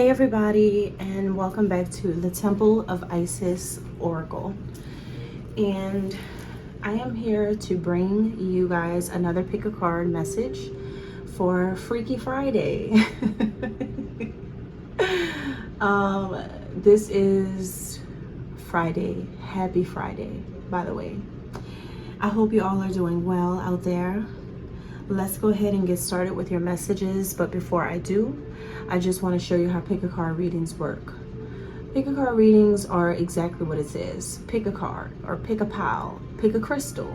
Hey everybody, and welcome back to the Temple of Isis Oracle. And I am here to bring you guys another pick a card message for Freaky Friday. This is Friday. Happy Friday, by the way. I hope you all are doing well out there. Let's go ahead and get started with your messages, but before I do, I just want to show you how pick a card readings work. Pick a card readings are exactly what it says. Pick a card or pick a pile, pick a crystal.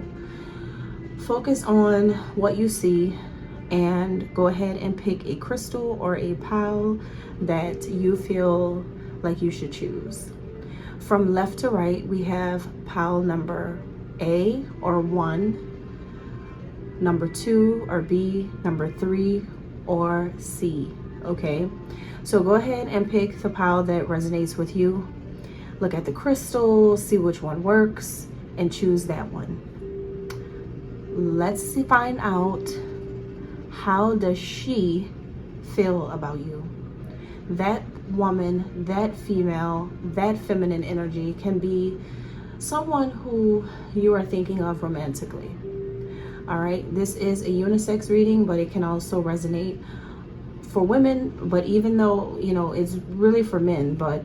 Focus on what you see and go ahead and pick a crystal or a pile that you feel like you should choose. From left to right, we have pile number A or 1, number 2 or B, number 3 or C. Okay, so go ahead and pick the pile that resonates with you. Look at the crystals, see which one works, and choose that one. Let's find out, how does she feel about you? That woman, that female, that feminine energy can be someone who you are thinking of romantically. All right, this is a unisex reading, but it can also resonate for women. But even though, you know, it's really for men, but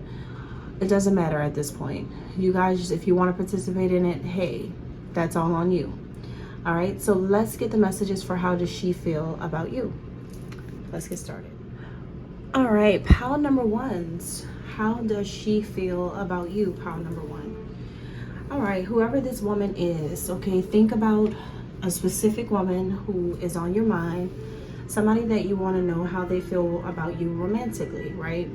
it doesn't matter at this point. You guys, if you want to participate in it, hey, that's all on you. All right, so let's get the messages for how does she feel about you. Let's get started. All right, pile number 1s. How does she feel about you, pile number 1? All right, whoever this woman is, okay, think about a specific woman who is on your mind, somebody that you want to know how they feel about you romantically, right?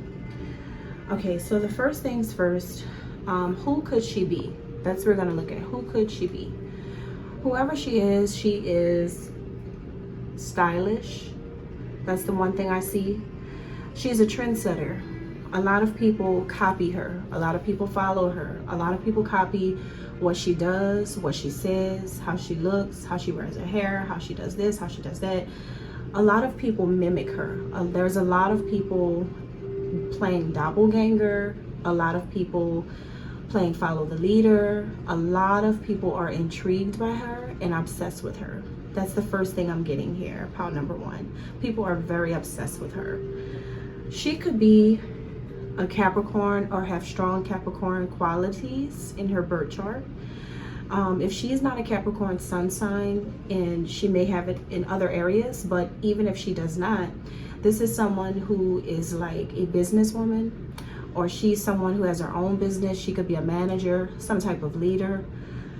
Okay, so the first things first, who could she be? That's what we're going to look at. Who could she be? Whoever she is stylish. That's the one thing I see. She's a trendsetter. A lot of people copy her. A lot of people follow her. A lot of people copy what she does, what she says, how she looks, how she wears her hair, how she does this, how she does that. A lot of people mimic her. There's a lot of people playing doppelganger. A lot of people playing follow the leader. A lot of people are intrigued by her and obsessed with her. That's the first thing I'm getting here, pile number 1. People are very obsessed with her. She could be a Capricorn or have strong Capricorn qualities in her birth chart. If she is not a Capricorn sun sign, and she may have it in other areas, but even if she does not, this is someone who is like a businesswoman, or she's someone who has her own business. She could be a manager, some type of leader.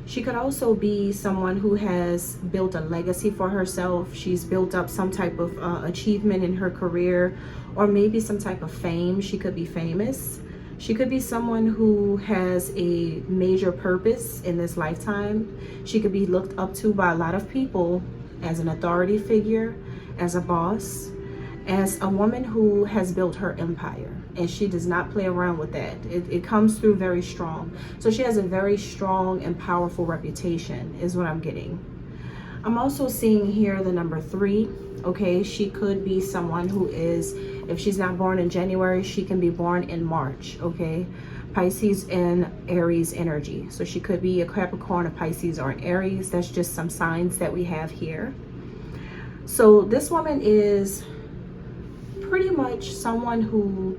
She could also be someone who has built a legacy for herself. She's built up some type of achievement in her career, or maybe some type of fame. She could be famous. She could be someone who has a major purpose in this lifetime. She could be looked up to by a lot of people as an authority figure, as a boss, as a woman who has built her empire. And she does not play around with that. It comes through very strong. So she has a very strong and powerful reputation is what I'm getting. I'm also seeing here the number 3. Okay, she could be someone who is, if she's not born in January, she can be born in March. Okay, Pisces and Aries energy. So she could be a Capricorn, a Pisces, or an Aries. That's just some signs that we have here. So this woman is pretty much someone who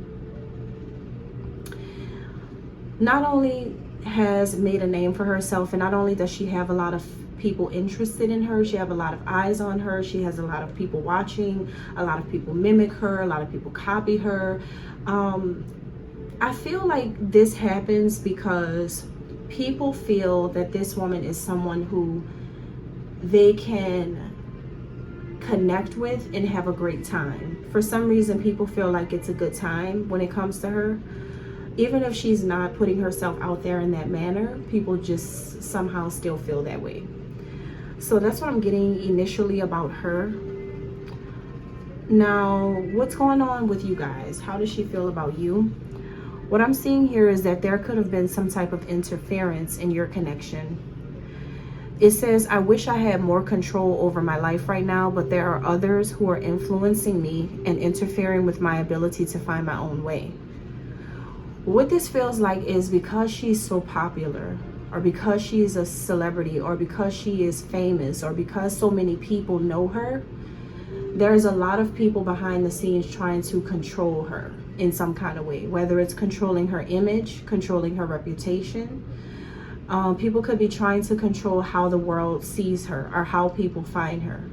not only has made a name for herself, and not only does she have a lot of people interested in her, she have a lot of eyes on her, she has a lot of people watching, a lot of people mimic her, a lot of people copy her. I feel like this happens because people feel that this woman is someone who they can connect with and have a great time. For some reason, people feel like it's a good time when it comes to her. Even if she's not putting herself out there in that manner, people just somehow still feel that way. So that's what I'm getting initially about her. Now, what's going on with you guys? How does she feel about you? What I'm seeing here is that there could have been some type of interference in your connection. It says, I wish I had more control over my life right now, but there are others who are influencing me and interfering with my ability to find my own way. What this feels like is because she's so popular, or because she's a celebrity, or because she is famous, or because so many people know her, there's a lot of people behind the scenes trying to control her in some kind of way, whether it's controlling her image, controlling her reputation. People could be trying to control how the world sees her or how people find her.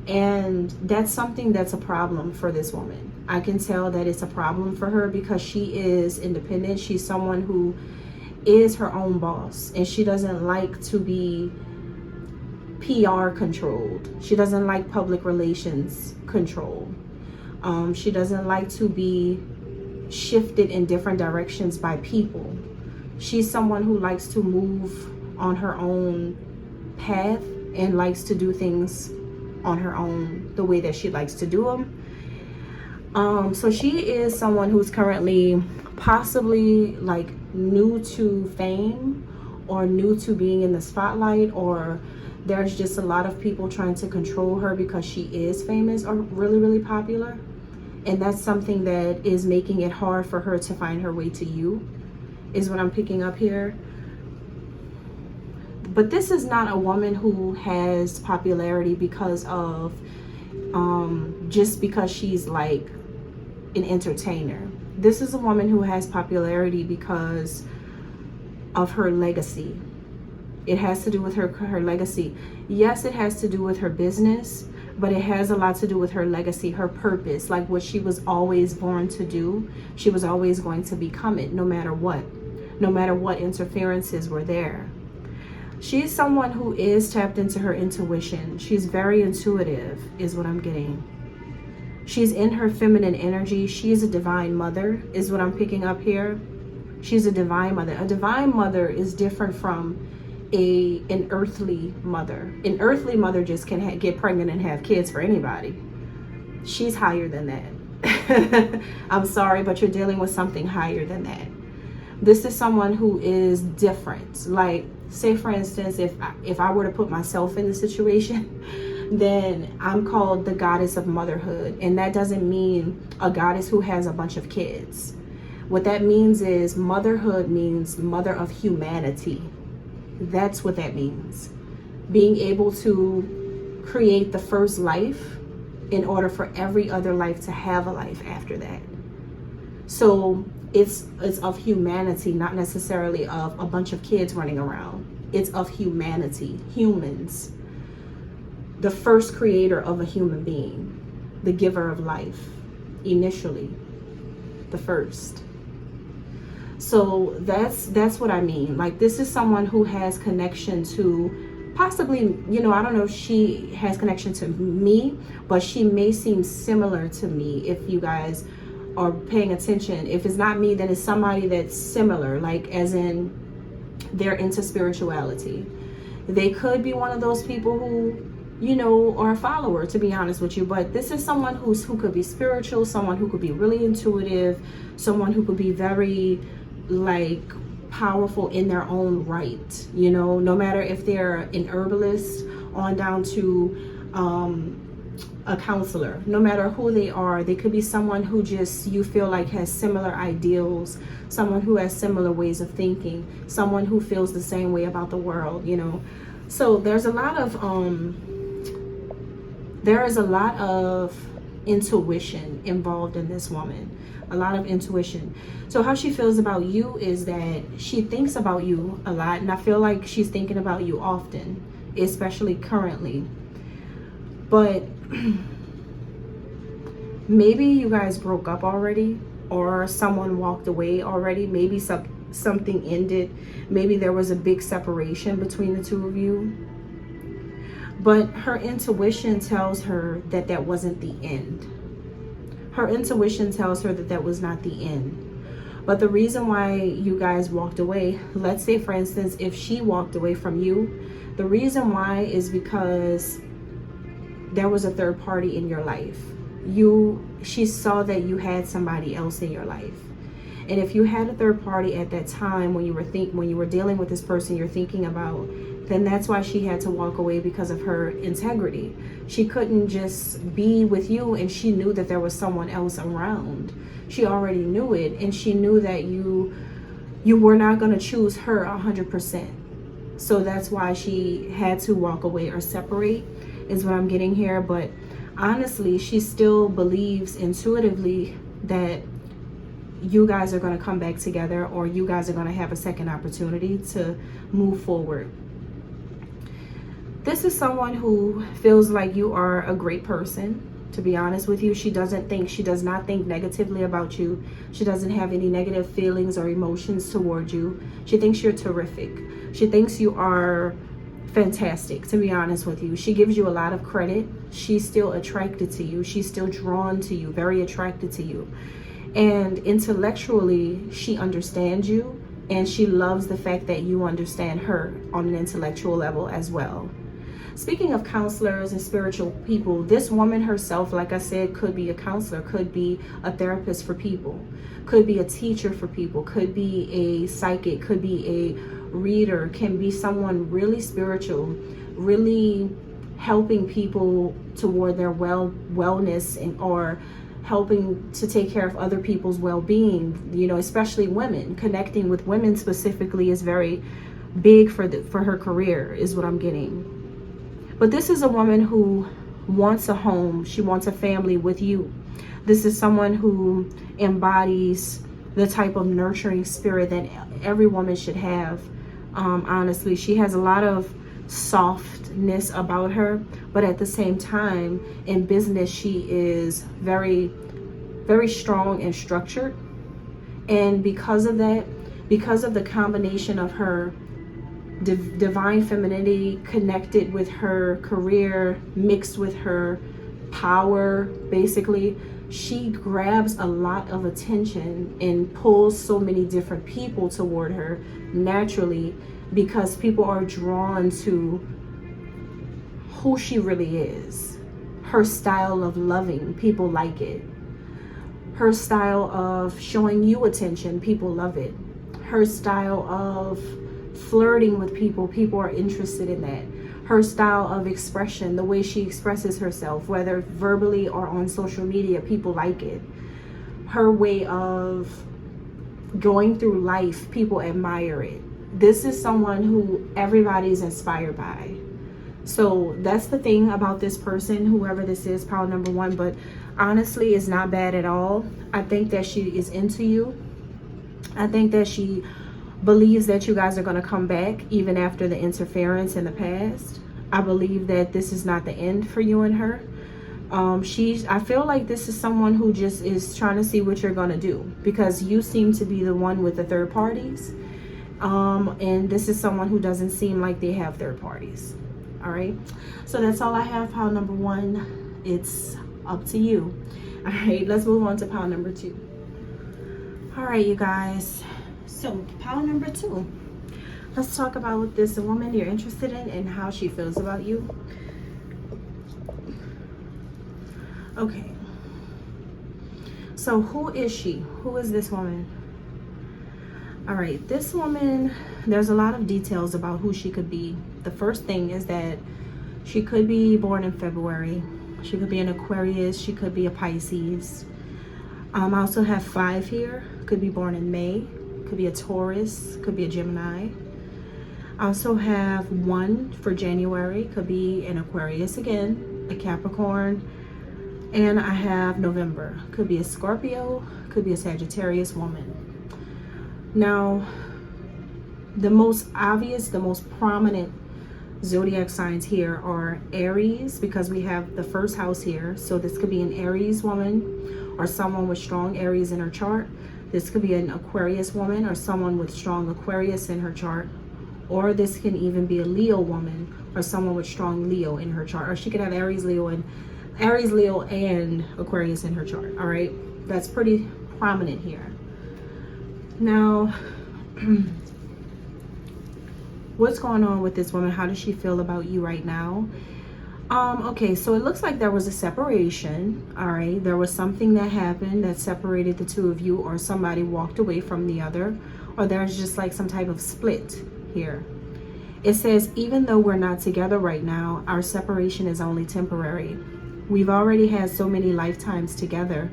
And that's something that's a problem for this woman. I can tell that it's a problem for her because she is independent. She's someone who is her own boss, and she doesn't like to be PR controlled. She doesn't like public relations control. She doesn't like to be shifted in different directions by people. She's someone who likes to move on her own path and likes to do things on her own, the way that she likes to do them. So she is someone who's currently possibly like new to fame, or new to being in the spotlight, or there's just a lot of people trying to control her because she is famous or really, really popular. And that's something that is making it hard for her to find her way to you, is what I'm picking up here. But this is not a woman who has popularity because of just because she's like an entertainer. This is a woman who has popularity because of her legacy. It has to do with her legacy. Yes, it has to do with her business, but it has a lot to do with her legacy, her purpose, like what she was always born to do. She was always going to become it, no matter what interferences were there. She's someone who is tapped into her intuition. She's very intuitive, is what I'm getting. She's in her feminine energy. She's a divine mother, is what I'm picking up here. She's a divine mother. A divine mother is different from an earthly mother. An earthly mother just can get pregnant and have kids for anybody. She's higher than that. I'm sorry, but you're dealing with something higher than that. This is someone who is different. Like, say for instance, if I were to put myself in the situation, then I'm called the goddess of motherhood. And that doesn't mean a goddess who has a bunch of kids. What that means is motherhood means mother of humanity. That's what that means. Being able to create the first life in order for every other life to have a life after that. So it's of humanity, not necessarily of a bunch of kids running around. It's of humanity, humans. The first creator of a human being, the giver of life, initially, the first. So that's what I mean. Like, this is someone who has connection to possibly, I don't know if she has connection to me, but she may seem similar to me if you guys are paying attention. If it's not me, then it's somebody that's similar, like as in they're into spirituality. They could be one of those people who, are a follower, to be honest with you. But this is someone who could be spiritual, someone who could be really intuitive, someone who could be very like powerful in their own right, no matter if they're an herbalist on down to a counselor. No matter who they are, they could be someone who just you feel like has similar ideals, someone who has similar ways of thinking, someone who feels the same way about the world, So there's a lot of there is a lot of intuition involved in this woman. A lot of intuition. So how she feels about you is that she thinks about you a lot, and I feel like she's thinking about you often, especially currently. But maybe you guys broke up already, or someone walked away already. Maybe something ended. Maybe there was a big separation between the two of you. But her intuition tells her that that wasn't the end. Her intuition tells her that that was not the end. But the reason why you guys walked away, let's say for instance, if she walked away from you, the reason why is because there was a third party in your life. She saw that you had somebody else in your life. And if you had a third party at that time when you were dealing with this person, you're thinking about then that's why she had to walk away, because of her integrity. She couldn't just be with you, and she knew that there was someone else around. She already knew it, and she knew that you were not going to choose her 100%. So that's why she had to walk away or separate, is what I'm getting here. But honestly, she still believes intuitively that you guys are going to come back together, or you guys are going to have a second opportunity to move forward. This is someone who feels like you are a great person. To be honest with you, she does not think negatively about you. She doesn't have any negative feelings or emotions toward you. She thinks you're terrific. She thinks you are fantastic, to be honest with you. She gives you a lot of credit. She's still attracted to you. She's still drawn to you, very attracted to you. And intellectually, she understands you, and she loves the fact that you understand her on an intellectual level as well. Speaking of counselors and spiritual people, this woman herself, like I said, could be a counselor, could be a therapist for people, could be a teacher for people, could be a psychic, could be a reader, can be someone really spiritual, really helping people toward their wellness, or helping to take care of other people's well-being, especially women. Connecting with women specifically is very big for her career, is what I'm getting. But this is a woman who wants a home. She wants a family with you. This is someone who embodies the type of nurturing spirit that every woman should have. Honestly, she has a lot of softness about her, but at the same time, in business, she is very, very strong and structured. And because of that, because of the combination of her divine femininity connected with her career, mixed with her power, basically, she grabs a lot of attention and pulls so many different people toward her naturally, because people are drawn to who she really is. Her style of loving, people like it. Her style of showing you attention, people love it. Her style of flirting with people, people are interested in that. Her style of expression, the way she expresses herself, whether verbally or on social media, people like it. Her way of going through life, people admire it. This is someone who everybody's inspired by. So that's the thing about this person, whoever this is, pile number one. But honestly, it's not bad at all. I think that she is into you. I think that she believes that you guys are going to come back even after the interference in the past. I believe that this is not the end for you and her. I feel like this is someone who just is trying to see what you're going to do, because you seem to be the one with the third parties. And this is someone who doesn't seem like they have third parties. All right. So that's all I have, pile number one. It's up to you. All right. Let's move on to pile number two. All right, you guys. So pile number two. Let's talk about this woman you're interested in and how she feels about you. Okay. So who is she? Who is this woman? All right, this woman, there's a lot of details about who she could be. The first thing is that she could be born in February. She could be an Aquarius. She could be a Pisces. I also have 5 here. Could be born in May. Could be a Taurus. Could be a Gemini. I also have 1 for January. Could be an Aquarius again, a Capricorn. And I have November. Could be a Scorpio. Could be a Sagittarius woman. Now, the most obvious, the most prominent zodiac signs here are Aries, because we have the first house here. So this could be an Aries woman or someone with strong Aries in her chart. This could be an Aquarius woman or someone with strong Aquarius in her chart. Or this can even be a Leo woman or someone with strong Leo in her chart. Or she could have Aries, Leo, and Aquarius in her chart. All right, that's pretty prominent here. Now, what's going on with this woman? How does she feel about you right now? Okay, so it looks like there was a separation. All right, there was something that happened that separated the two of you, or somebody walked away from the other, or there's just like some type of split here. It says, even though we're not together right now, our separation is only temporary. We've already had so many lifetimes together,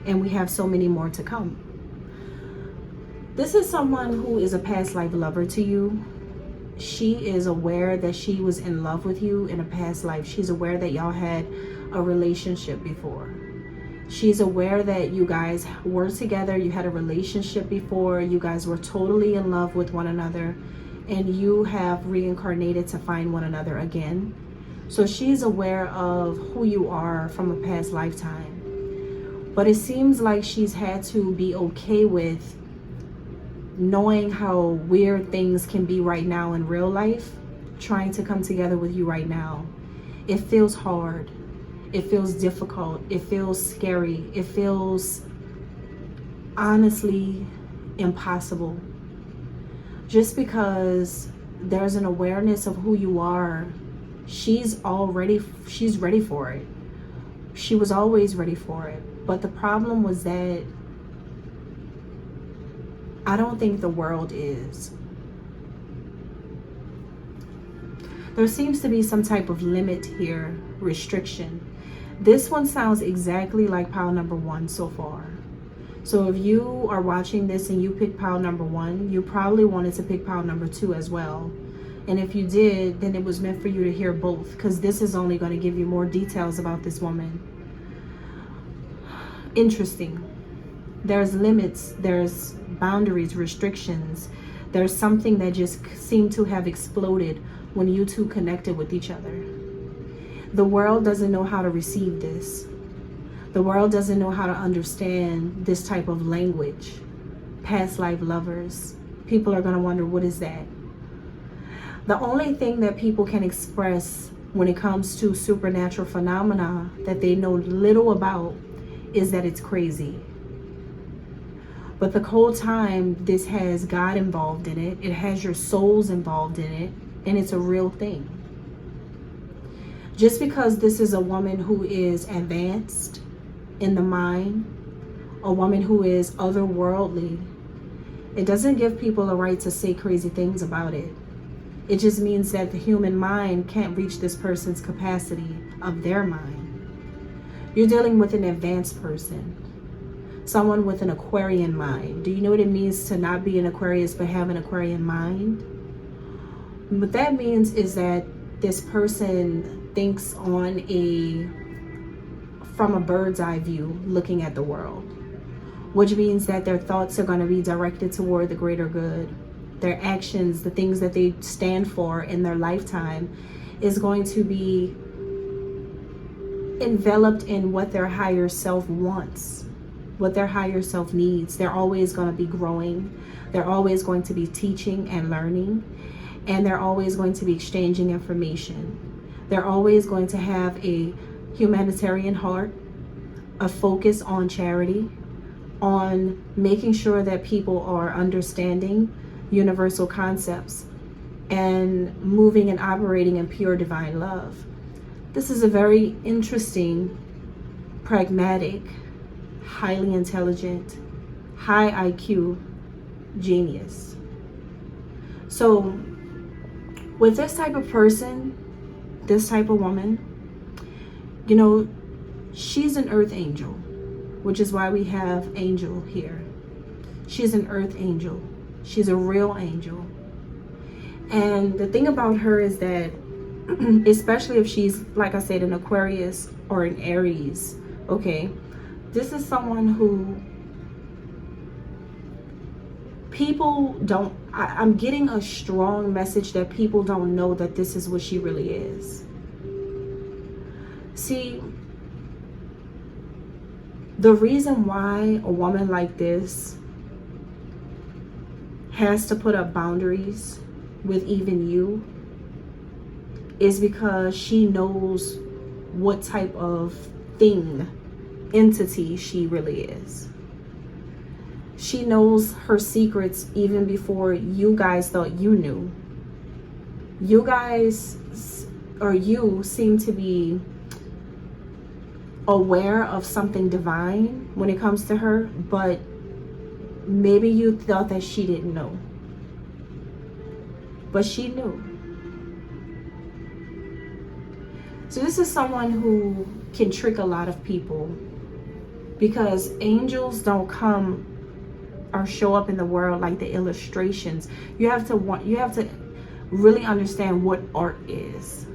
and we have so many more to come. This is someone who is a past life lover to you. She is aware that she was in love with you in a past life. She's aware that y'all had a relationship before. She's aware that you guys were together, you had a relationship before, you guys were totally in love with one another, and you have reincarnated to find one another again. So she's aware of who you are from a past lifetime. But it seems like she's had to be okay with knowing how weird things can be right now in real life, trying to come together with you right now. It feels hard. It feels difficult. It feels scary. It feels honestly impossible. Just because there's an awareness of who you are, she's ready for it. She was always ready for it. But the problem was that I don't think the world is. There seems to be some type of limit here, restriction. This one sounds exactly like pile number 1 so far. So if you are watching this and you picked pile number 1, you probably wanted to pick pile number 2 as well. And if you did, then it was meant for you to hear both, because this is only going to give you more details about this woman. Interesting. There's limits, there's boundaries, restrictions. There's something that just seemed to have exploded when you two connected with each other. The world doesn't know how to receive this. The world doesn't know how to understand this type of language. Past life lovers. People are going to wonder, what is that? The only thing that people can express when it comes to supernatural phenomena that they know little about is that it's crazy. But the whole time, this has God involved in it. It has your souls involved in it. And it's a real thing. Just because this is a woman who is advanced in the mind, a woman who is otherworldly, it doesn't give people a right to say crazy things about it. It just means that the human mind can't reach this person's capacity of their mind. You're dealing with an advanced person. Someone with an Aquarian mind. Do you know what it means to not be an Aquarius but have an Aquarian mind? What that means is that this person thinks from a bird's eye view, looking at the world, which means that their thoughts are going to be directed toward the greater good. Their actions, the things that they stand for in their lifetime, is going to be enveloped in what their higher self wants, what their higher self needs. They're always going to be growing. They're always going to be teaching and learning. And they're always going to be exchanging information. They're always going to have a humanitarian heart, a focus on charity, on making sure that people are understanding universal concepts and moving and operating in pure divine love. This is a very interesting, pragmatic, highly intelligent, high IQ genius. So with this type of person, this type of woman, you know, she's an earth angel, which is why we have angel here. She's an earth angel. She's a real angel. And the thing about her is that, especially if she's, like I said, an Aquarius or an Aries, okay, this is someone who people don't, I'm getting a strong message that people don't know that this is what she really is. See, the reason why a woman like this has to put up boundaries with even you is because she knows what type of entity she really is. She knows her secrets even before you guys thought you knew. You guys, or you, seem to be aware of something divine when it comes to her, but maybe you thought that she didn't know. But she knew. So this is someone who can trick a lot of people, because angels don't come or show up in the world like the illustrations. You have to really understand what art is.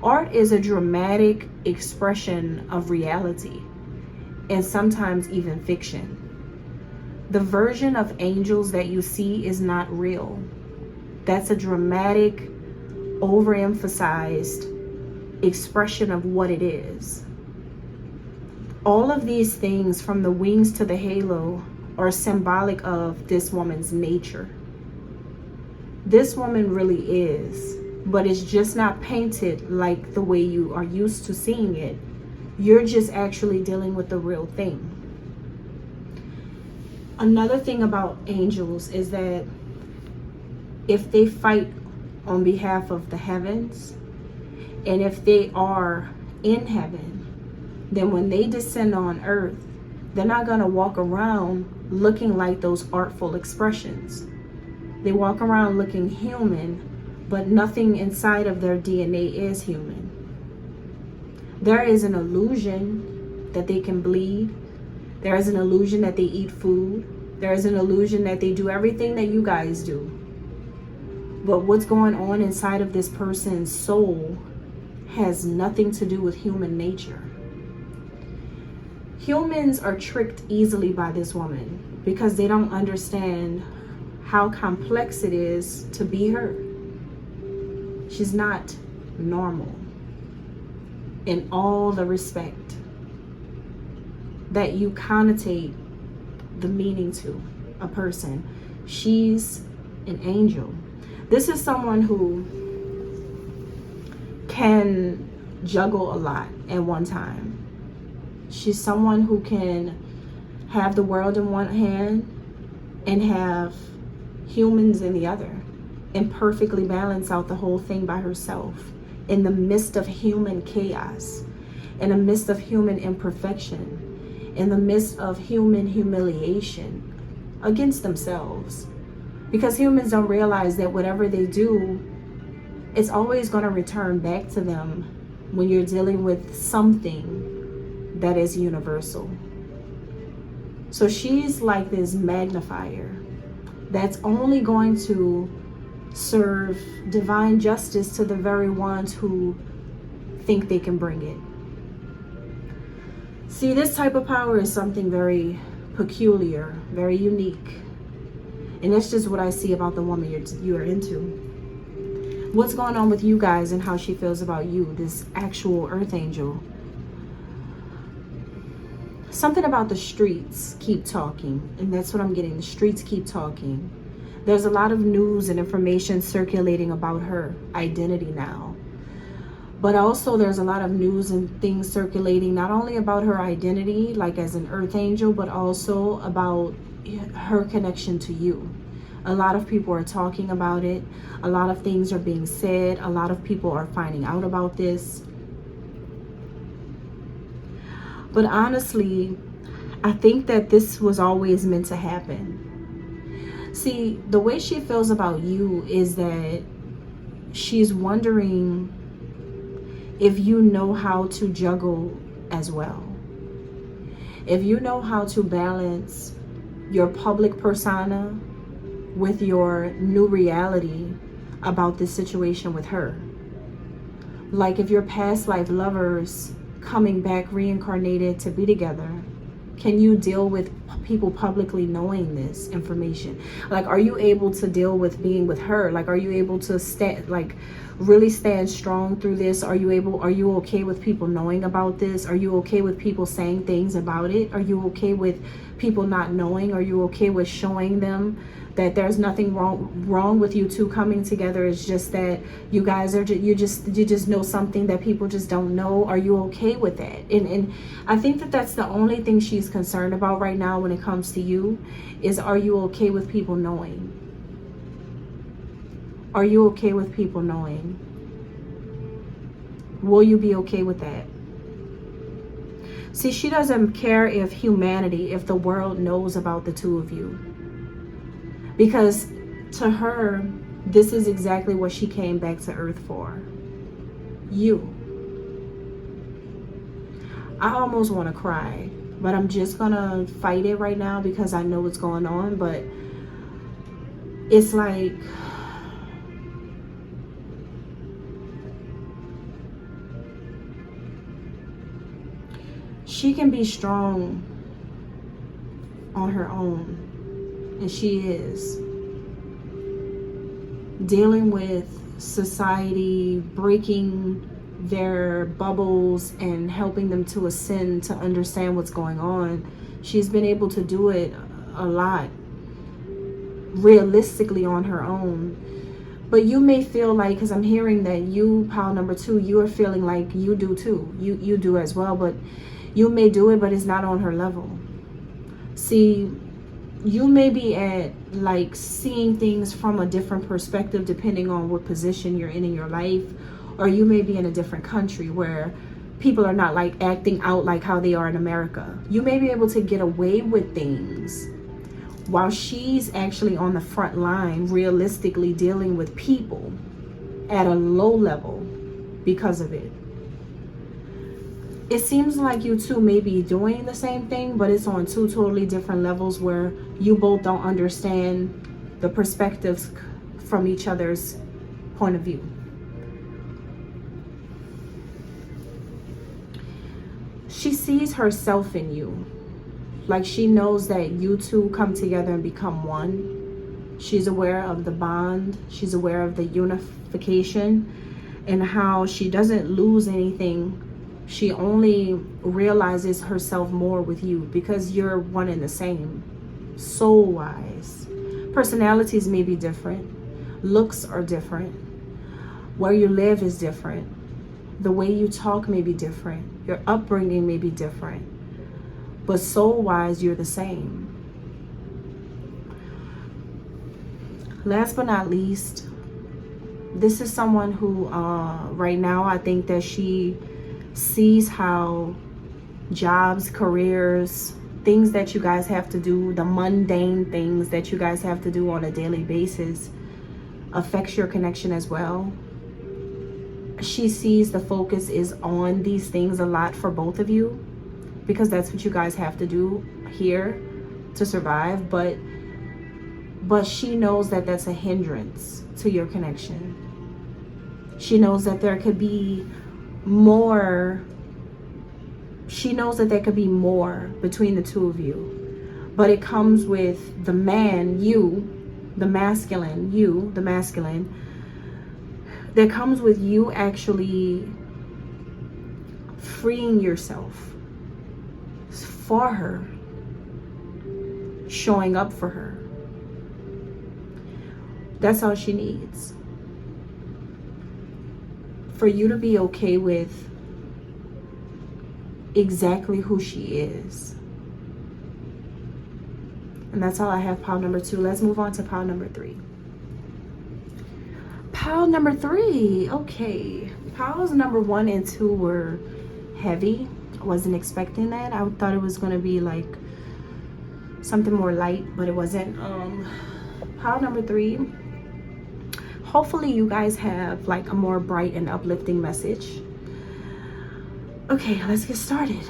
Art is a dramatic expression of reality, and sometimes even fiction. The version of angels that you see is not real. That's a dramatic, overemphasized expression of what it is. All of these things, from the wings to the halo, are symbolic of this woman's nature. This woman really is, but it's just not painted like the way you are used to seeing it. You're just actually dealing with the real thing. Another thing about angels is that if they fight on behalf of the heavens, and if they are in heaven, then when they descend on earth, they're not going to walk around looking like those artful expressions. They walk around looking human, but nothing inside of their DNA is human. There is an illusion that they can bleed. There is an illusion that they eat food. There is an illusion that they do everything that you guys do. But what's going on inside of this person's soul has nothing to do with human nature. Humans are tricked easily by this woman because they don't understand how complex it is to be her. She's not normal in all the respect that you connotate the meaning to a person. She's an angel. This is someone who can juggle a lot at one time. She's someone who can have the world in one hand and have humans in the other, and perfectly balance out the whole thing by herself in the midst of human chaos, in the midst of human imperfection, in the midst of human humiliation against themselves. Because humans don't realize that whatever they do, it's always going to return back to them when you're dealing with something that is universal. So she's like this magnifier that's only going to serve divine justice to the very ones who think they can bring it. See, this type of power is something very peculiar, very unique. And that's just what I see about the woman you're into. What's going on with you guys and how she feels about you, this actual earth angel? Something about the streets keep talking, and that's what I'm getting. The streets keep talking. There's a lot of news and information circulating about her identity now. But also there's a lot of news and things circulating not only about her identity, like as an earth angel, but also about her connection to you. A lot of people are talking about it. A lot of things are being said. A lot of people are finding out about this. But honestly, I think that this was always meant to happen. See, the way she feels about you is that she's wondering if you know how to juggle as well. If you know how to balance your public persona with your new reality about this situation with her. Like if your past life lovers coming back reincarnated to be together, can you deal with people publicly knowing this information? Like, are you able to deal with being with her? Like, are you able to really stand strong through this? Are you okay with people knowing about this? Are you okay with people saying things about it? Are you okay with people not knowing? Are you okay with showing them that there's nothing wrong with you two coming together? It's just that you guys are you just know something that people just don't know. Are you okay with that? And I think that that's the only thing she's concerned about right now when it comes to you, is are you okay with people knowing? Are you okay with people knowing? Will you be okay with that? See, she doesn't care if the world knows about the two of you. Because to her, this is exactly what she came back to earth for. You. I almost want to cry, but I'm just gonna fight it right now because I know what's going on. But it's like, she can be strong on her own, and she is dealing with society breaking their bubbles and helping them to ascend to understand what's going on. She's been able to do it a lot realistically on her own. But you may feel like, because I'm hearing that you, pile number 2, you are feeling like you do too. You do as well, but you may do it, but it's not on her level. See, you may be at like seeing things from a different perspective depending on what position you're in your life, or you may be in a different country where people are not like acting out like how they are in America. You may be able to get away with things while she's actually on the front line realistically dealing with people at a low level because of it. It seems like you two may be doing the same thing, but it's on 2 totally different levels where you both don't understand the perspectives from each other's point of view. She sees herself in you. Like, she knows that you two come together and become one. She's aware of the bond. She's aware of the unification and how she doesn't lose anything. She only realizes herself more with you because you're one and the same, soul-wise. Personalities may be different. Looks are different. Where you live is different. The way you talk may be different. Your upbringing may be different. But soul-wise, you're the same. Last but not least, this is someone who, right now, I think that she sees how jobs, careers, things that you guys have to do, the mundane things that you guys have to do on a daily basis affects your connection as well. She sees the focus is on these things a lot for both of you because that's what you guys have to do here to survive, but she knows that that's a hindrance to your connection. She knows that there could be more. She knows that there could be more between the two of you, but it comes with the man, you, the masculine, you, the masculine, that comes with you actually freeing yourself for her, showing up for her. That's all she needs. For you to be okay with exactly who she is. And that's all I have, pile number 2. Let's move on to pile number 3. Pile number 3. Okay. Piles number 1 and 2 were heavy. I wasn't expecting that. I thought it was going to be like something more light, but it wasn't. Pile number 3. Hopefully you guys have like a more bright and uplifting message. Okay, let's get started.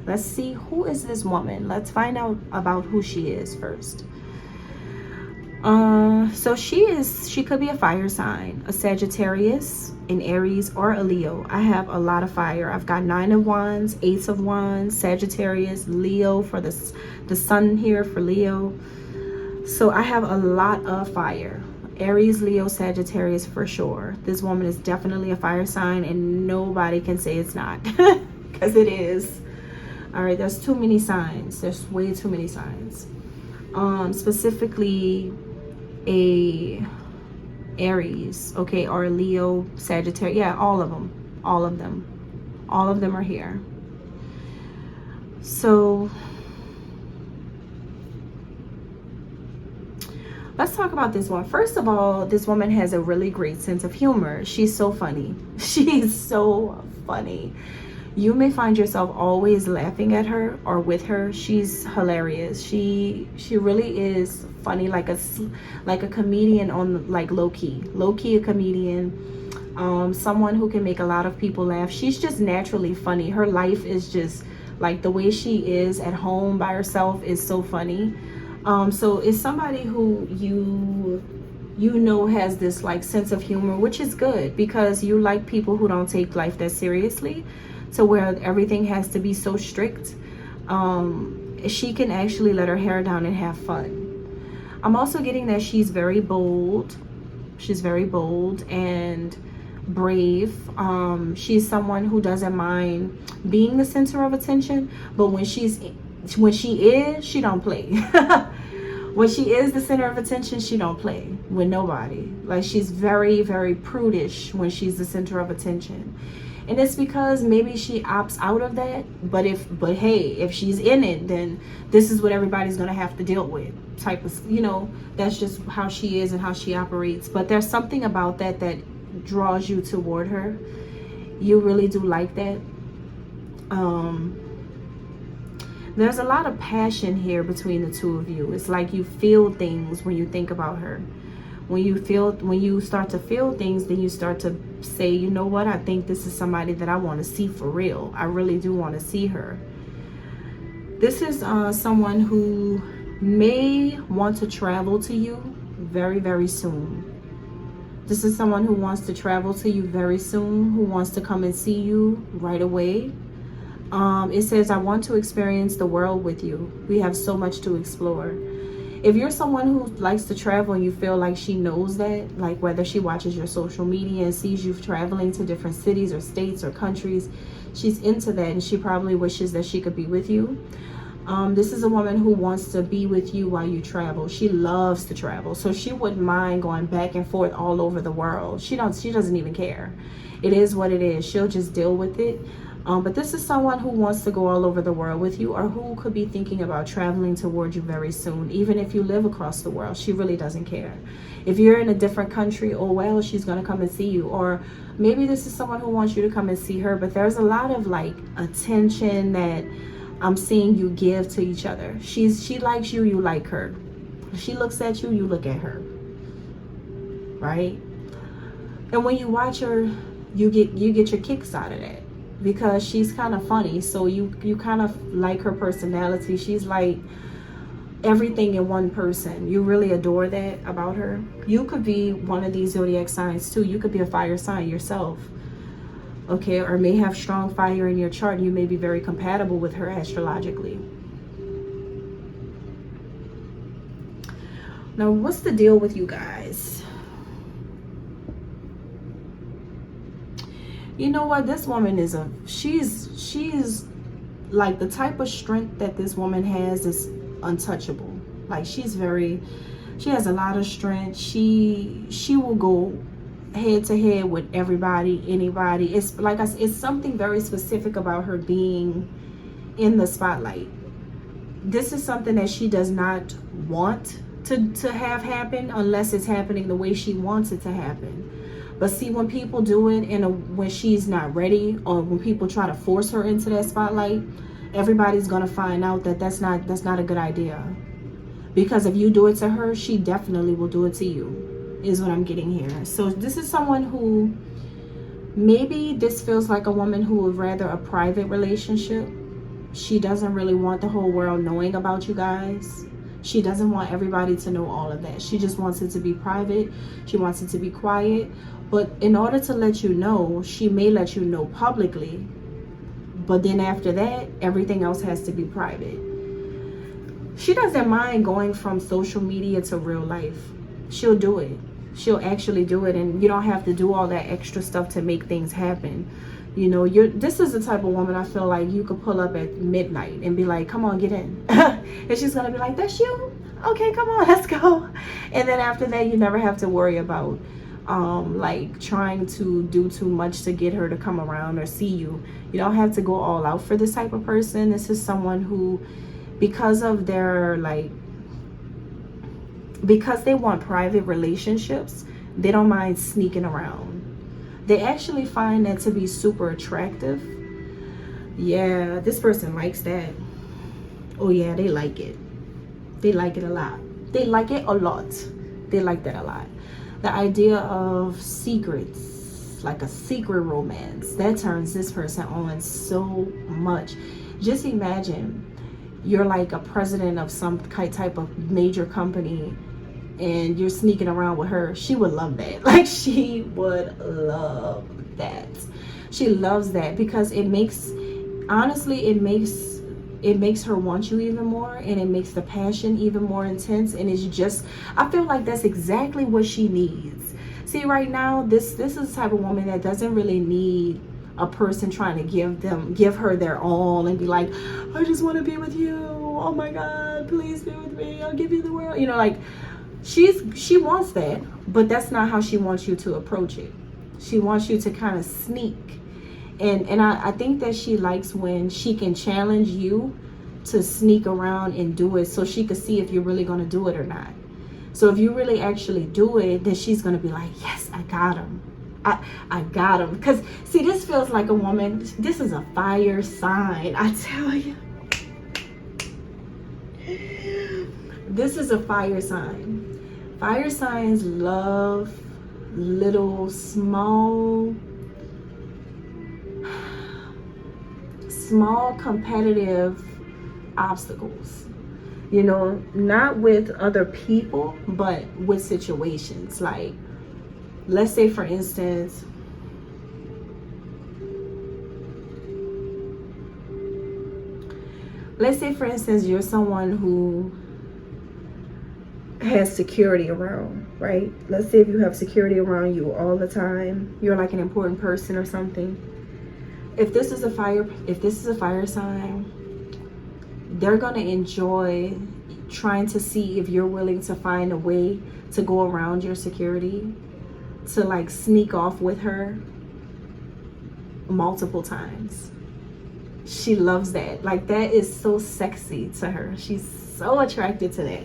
Let's see, who is this woman? Let's find out about who she is first. So she could be a fire sign, a Sagittarius, an Aries, or a Leo. I have a lot of fire. I've got 9 of Wands, 8 of Wands, Sagittarius, Leo for the sun here for Leo. So I have a lot of fire. Aries, Leo, Sagittarius for sure. This woman is definitely a fire sign and nobody can say it's not because it is. All right, there's too many signs. There's way too many signs. Specifically a Aries, okay, or a Leo, Sagittarius. Yeah, all of them. All of them. All of them are here. So let's talk about this one. First of all, this woman has a really great sense of humor. She's so funny. She's so funny. You may find yourself always laughing at her or with her. She's hilarious. She really is funny, like a comedian on like low-key a comedian. Someone who can make a lot of people laugh. She's just naturally funny. Her life is just Like the way she is at home by herself is so funny. So it's somebody who you know has this like sense of humor, which is good because you like people who don't take life that seriously, to where everything has to be so strict. She can actually let her hair down and have fun. I'm also getting that she's very bold. She's very bold and brave. She's someone who doesn't mind being the center of attention, but when she is, she don't play. When she is the center of attention, she don't play with nobody. Like she's very, very prudish when she's the center of attention. And it's because maybe she opts out of that, but hey, if she's in it, then this is what everybody's gonna have to deal with, type of, that's just how she is and how she operates. But there's something about that draws you toward her. You really do like that. There's a lot of passion here between the two of you. It's like you feel things when you think about her. When you start to feel things, then you start to say, you know what, I think this is somebody that I want to see for real. I really do want to see her. This is someone who may want to travel to you very, very soon. This is someone who wants to travel to you very soon, who wants to come and see you right away. It says, I want to experience the world with you. We have so much to explore. If you're someone who likes to travel and you feel like she knows that, like whether she watches your social media and sees you traveling to different cities or states or countries, she's into that and she probably wishes that she could be with you. This is a woman who wants to be with you while you travel. She loves to travel, so she wouldn't mind going back and forth all over the world. She doesn't even care. It is what it is. She'll just deal with it. But this is someone who wants to go all over the world with you, or who could be thinking about traveling toward you very soon. Even if you live across the world, she really doesn't care. If you're in a different country, oh well, she's going to come and see you. Or maybe this is someone who wants you to come and see her, but there's a lot of like attention that I'm seeing you give to each other. She likes you, you like her. If she looks at you, you look at her. Right? And when you watch her, you get your kicks out of that. Because she's kind of funny, so you kind of like her personality. She's like everything in one person. You really adore that about her. You could be one of these zodiac signs too. You could be a fire sign yourself, okay, or may have strong fire in your chart. You may be very compatible with her astrologically. Now, what's the deal with you guys? You know what, this woman is she's like, the type of strength that this woman has is untouchable. Like she has a lot of strength. She will go head to head with everybody, anybody. It's like it's something very specific about her being in the spotlight. This is something that she does not want to have happen unless it's happening the way she wants it to happen. But see, when people do it when she's not ready, or when people try to force her into that spotlight, everybody's gonna find out that that's not a good idea. Because if you do it to her, she definitely will do it to you, is what I'm getting here. So this is someone who, maybe this feels like a woman who would rather a private relationship. She doesn't really want the whole world knowing about you guys. She doesn't want everybody to know all of that. She just wants it to be private. She wants it to be quiet. But in order to let you know, she may let you know publicly. But then after that, everything else has to be private. She doesn't mind going from social media to real life. She'll do it. She'll actually do it. And you don't have to do all that extra stuff to make things happen. You know, this is the type of woman I feel like you could pull up at midnight and be like, come on, get in. And she's going to be like, that's you? Okay, come on, let's go. And then after that, you never have to worry about like trying to do too much to get her to come around or see you. You don't have to go all out for this type of person. This is someone who, because of their because they want private relationships, they don't mind sneaking around. They actually find that to be super attractive. Yeah, this person likes that. Oh yeah, they like it. They like it a lot. They like it a lot. They like that a lot. The idea of secrets, like a secret romance, that turns this person on so much. Just imagine you're like a president of some type of major company and you're sneaking around with her. She would love that. Like, she would love that. She loves that because it makes, honestly, it makes her want you even more, and it makes the passion even more intense. And it's just, I feel like that's exactly what she needs. See, right now, this is the type of woman that doesn't really need a person trying to give her their all and be like, I just want to be with you, oh my God, please be with me, I'll give you the world, you know, like, she wants that, but that's not how she wants you to approach it. She wants you to kind of sneak, and I think that she likes when she can challenge you to sneak around and do it, so she could see if you're really going to do it or not. So if you really actually do it, then she's going to be like, yes, I got him. I got him. Because, see, this feels like a woman. This is a fire sign, I tell you. This is a fire sign. Fire signs love little, small competitive obstacles. You know, not with other people, but with situations. Like, let's say, for instance, you're someone who has security around, right? Let's say if you have security around you all the time, you're like an important person or something. If this is a fire sign, they're going to enjoy trying to see if you're willing to find a way to go around your security, to like sneak off with her multiple times. She loves that. Like, that is so sexy to her. She's so attracted to that.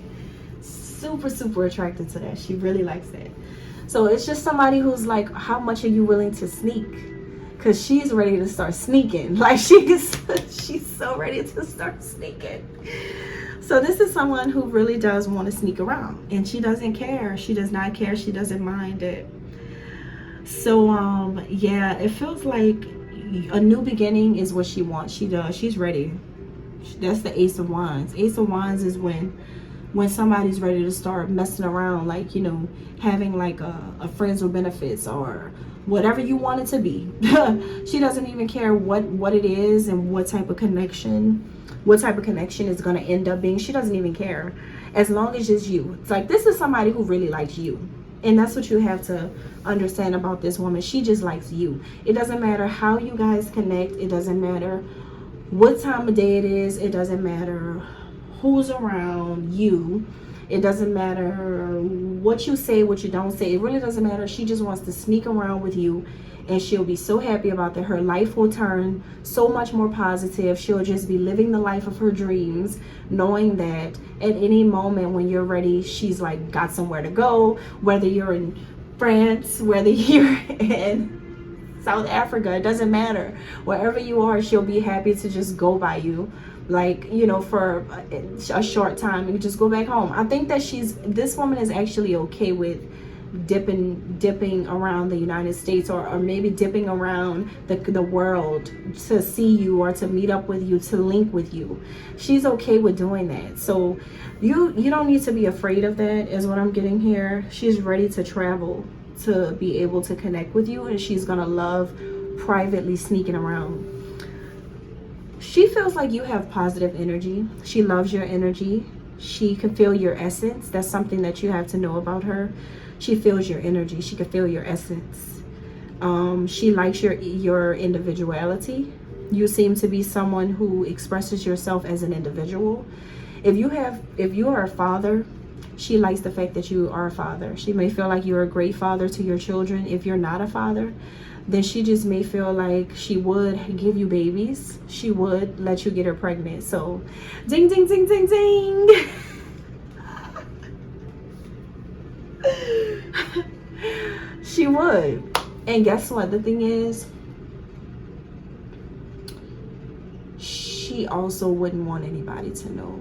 Super attracted to that. She really likes that. So it's just somebody who's like, how much are you willing to sneak? Because she's ready to start sneaking. Like, she's so ready to start sneaking. So this is someone who really does want to sneak around, and she doesn't care. She does not care. She doesn't mind it. So yeah, it feels like a new beginning is what she wants. She's ready. That's the Ace of Wands. Ace of Wands is when somebody's ready to start messing around, like, you know, having like a friends with benefits or whatever you want it to be. She doesn't even care what it is and what type of connection is going to end up being. She doesn't even care, as long as it's you. It's like, this is somebody who really likes you. And that's what you have to understand about this woman. She just likes you. It doesn't matter how you guys connect. It doesn't matter what time of day it is. It doesn't matter who's around you. It doesn't matter what you say, what you don't say. It really doesn't matter. She just wants to sneak around with you, and she'll be so happy about that. Her life will turn so much more positive. She'll just be living the life of her dreams, knowing that at any moment when you're ready, she's like got somewhere to go. Whether you're in France, whether you're in South Africa, it doesn't matter. Wherever you are, she'll be happy to just go by you, like, you know, for a short time and just go back home. I think that this woman is actually okay with dipping around the United States, or maybe dipping around the world to see you, or to meet up with you, to link with you. She's okay with doing that. So you don't need to be afraid of that, is what I'm getting here. She's ready to travel to be able to connect with you, and she's gonna love privately sneaking around. She feels like you have positive energy. She loves your energy. She can feel your essence. That's something that you have to know about her. She feels your energy. She can feel your essence. She likes your individuality. You seem to be someone who expresses yourself as an individual. If you are a father, she likes the fact that you are a father. She may feel like you're a great father to your children. If you're not a father, then she just may feel like she would give you babies. She would let you get her pregnant. So, ding, ding, ding, ding, ding. She would. And guess what? The thing is, she also wouldn't want anybody to know.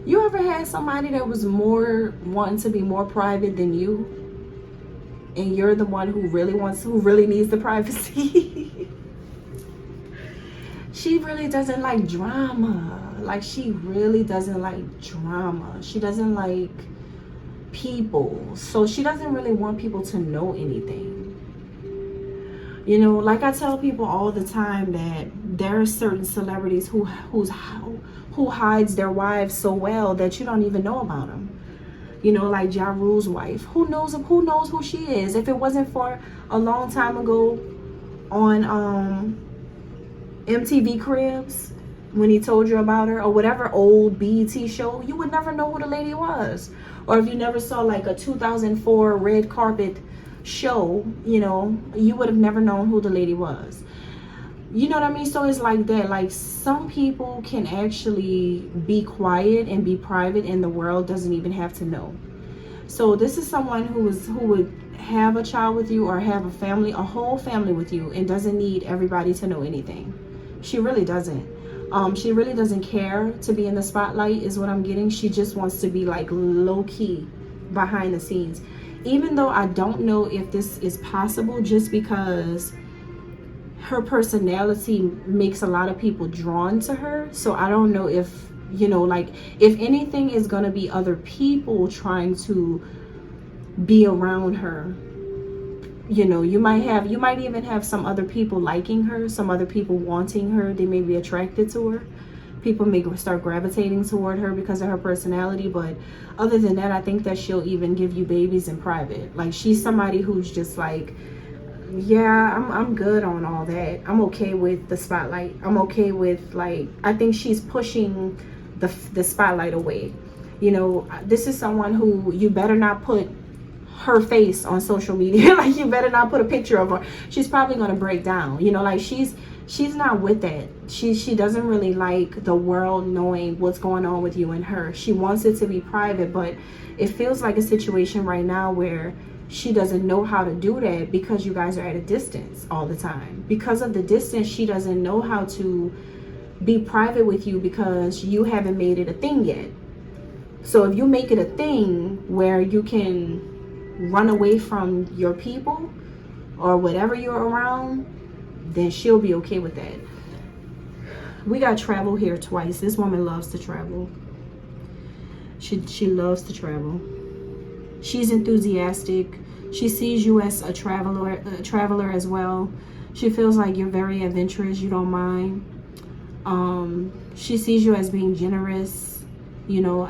You ever had somebody that was more wanting to be more private than you, and you're the one who really needs the privacy? she really doesn't like drama. Like, she really doesn't like drama. She doesn't like people. So she doesn't really want people to know anything. You know, like I tell people all the time that there are certain celebrities who hides their wives so well that you don't even know about them. You know, like Ja Rule's wife. Who knows who she is? If it wasn't for a long time ago on MTV Cribs, when he told you about her, or whatever old BET show, you would never know who the lady was. Or if you never saw like a 2004 red carpet show, you know, you would have never known who the lady was. You know what I mean? So it's like that. Like, some people can actually be quiet and be private, and the world doesn't even have to know. So this is someone who would have a child with you, or have a whole family with you, and doesn't need everybody to know anything. She really doesn't. She really doesn't care to be in the spotlight, is what I'm getting. She just wants to be like low key behind the scenes. Even though I don't know if this is possible, just because her personality makes a lot of people drawn to her. So I don't know if, you know, like, if anything is going to be other people trying to be around her. You know, you might even have some other people liking her, some other people wanting her. They may be attracted to her. People may start gravitating toward her because of her personality. But other than that, I think that she'll even give you babies in private. Like, she's somebody who's just like, yeah, I'm good on all that. I'm okay with the spotlight. I'm okay with, like, I think she's pushing the spotlight away. You know, this is someone who you better not put her face on social media. Like, you better not put a picture of her. She's probably going to break down. You know, like, she's not with that. She doesn't really like the world knowing what's going on with you and her. She wants it to be private, but it feels like a situation right now where she doesn't know how to do that, because you guys are at a distance all the time. Because of the distance, she doesn't know how to be private with you, because you haven't made it a thing yet. So if you make it a thing where you can run away from your people or whatever you're around, then she'll be okay with that. We got travel here twice. This woman loves to travel. She loves to travel. She's enthusiastic. She sees you as a traveler as well. She feels like you're very adventurous. You don't mind. She sees you as being generous, you know,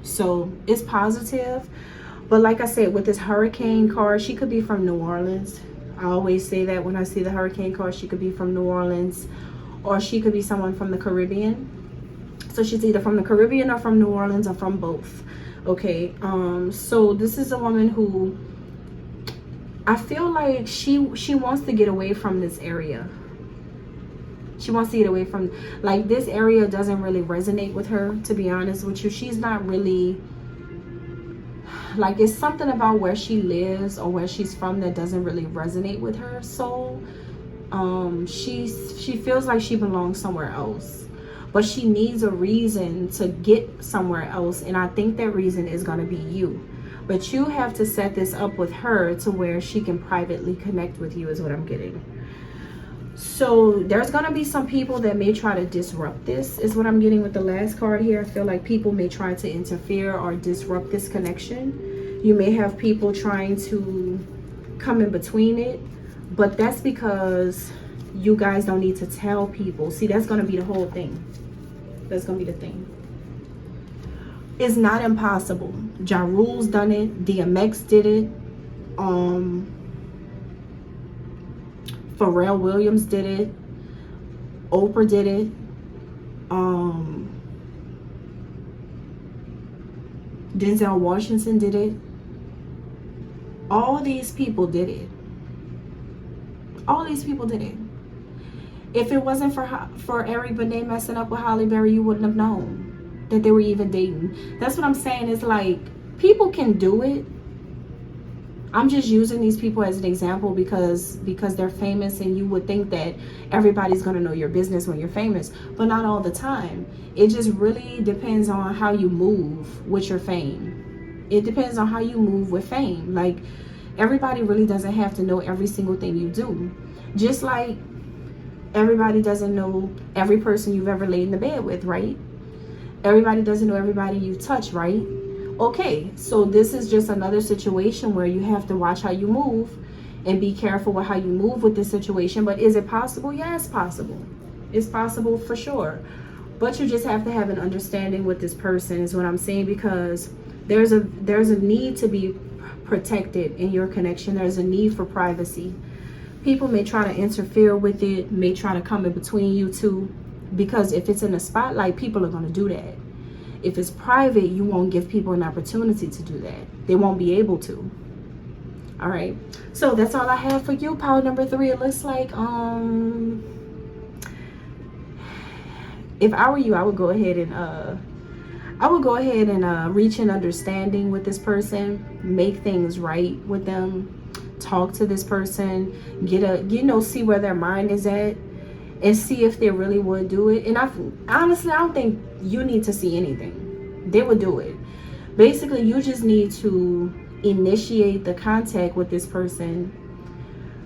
so it's positive. But like I said, with this hurricane card, she could be from New Orleans. I always say that when I see the hurricane card, she could be from New Orleans, or she could be someone from the Caribbean. So she's either from the Caribbean or from New Orleans, or from both. Okay, so this is a woman who I feel like she wants to get away from this area. She wants to get away from, like, this area doesn't really resonate with her, to be honest with you. She's not really, like, it's something about where she lives or where she's from that doesn't really resonate with her soul. She feels like she belongs somewhere else, but she needs a reason to get somewhere else, and I think that reason is going to be you. But you have to set this up with her to where she can privately connect with you, is what I'm getting. So there's going to be some people that may try to disrupt this, is what I'm getting with the last card here. I feel like people may try to interfere or disrupt this connection. You may have people trying to come in between it, but that's because you guys don't need to tell people. See, that's going to be the whole thing. That's going to be the thing. It's not impossible. Ja Rule's done it. DMX did it. Pharrell Williams did it. Oprah did it. Denzel Washington did it. All these people did it. All these people did it. If it wasn't for Eric Benet messing up with Halle Berry, you wouldn't have known that they were even dating. That's what I'm saying. It's like, people can do it. I'm just using these people as an example because they're famous, and you would think that everybody's going to know your business when you're famous, but not all the time. It just really depends on how you move with your fame. It depends on how you move with fame. Like, everybody really doesn't have to know every single thing you do. Just like Everybody doesn't know every person you've ever laid in the bed with, right? Everybody doesn't know everybody you touch, right? Okay, so this is just another situation where you have to watch how you move and be careful with how you move with this situation. But is it possible? Yeah, it's possible. It's possible for sure. But you just have to have an understanding with this person is what I'm saying, because there's a need to be protected in your connection. There's a need for privacy. People may try to interfere with it, may try to come in between you two, because if it's in the spotlight, people are going to do that. If it's private, you won't give people an opportunity to do that. They won't be able to. All right. So that's all I have for you, pile number 3. It looks like if I were you, I would go ahead and reach an understanding with this person, make things right with them, talk to this person, see where their mind is at, and see if they really would do it. And honestly, I don't think you need to see anything. They would do it. Basically, you just need to initiate the contact with this person,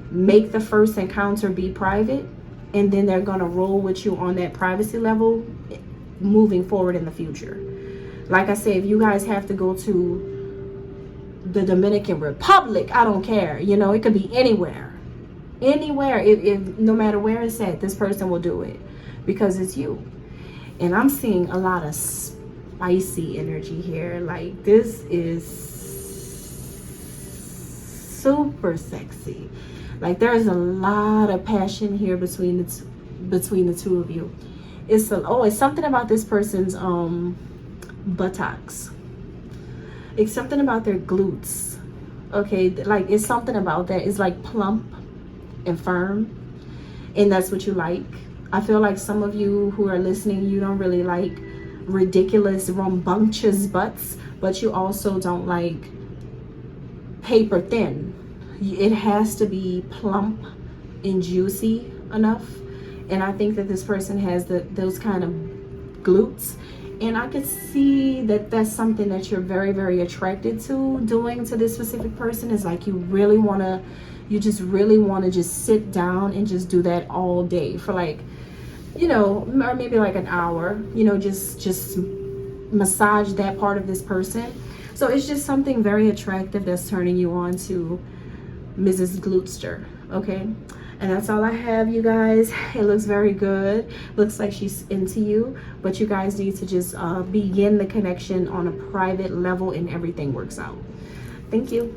make the first encounter be private, and then they're going to roll with you on that privacy level moving forward in the future. Like I said, if you guys have to go to the Dominican Republic, I don't care. It could be anywhere. If no matter where it's at, this person will do it because it's you. And I'm seeing a lot of spicy energy here. Like, this is super sexy. Like, there's a lot of passion here between the two of you. It's something about this person's buttocks. It's something about their glutes. Okay, like, it's something about that. It's like plump and firm, and that's what you like. I feel like some of you who are listening, you don't really like ridiculous rambunctious butts, but you also don't like paper thin. It has to be plump and juicy enough. And I think that this person has those kind of glutes, and I could see that that's something that you're very, very attracted to doing to this specific person. Is like you just really want to just sit down and just do that all day for like, or maybe like an hour, just massage that part of this person. So it's just something very attractive that's turning you on to Mrs. Glutster. Okay. And that's all I have, you guys. It looks very good. Looks like she's into you, but you guys need to just begin the connection on a private level and everything works out. Thank you.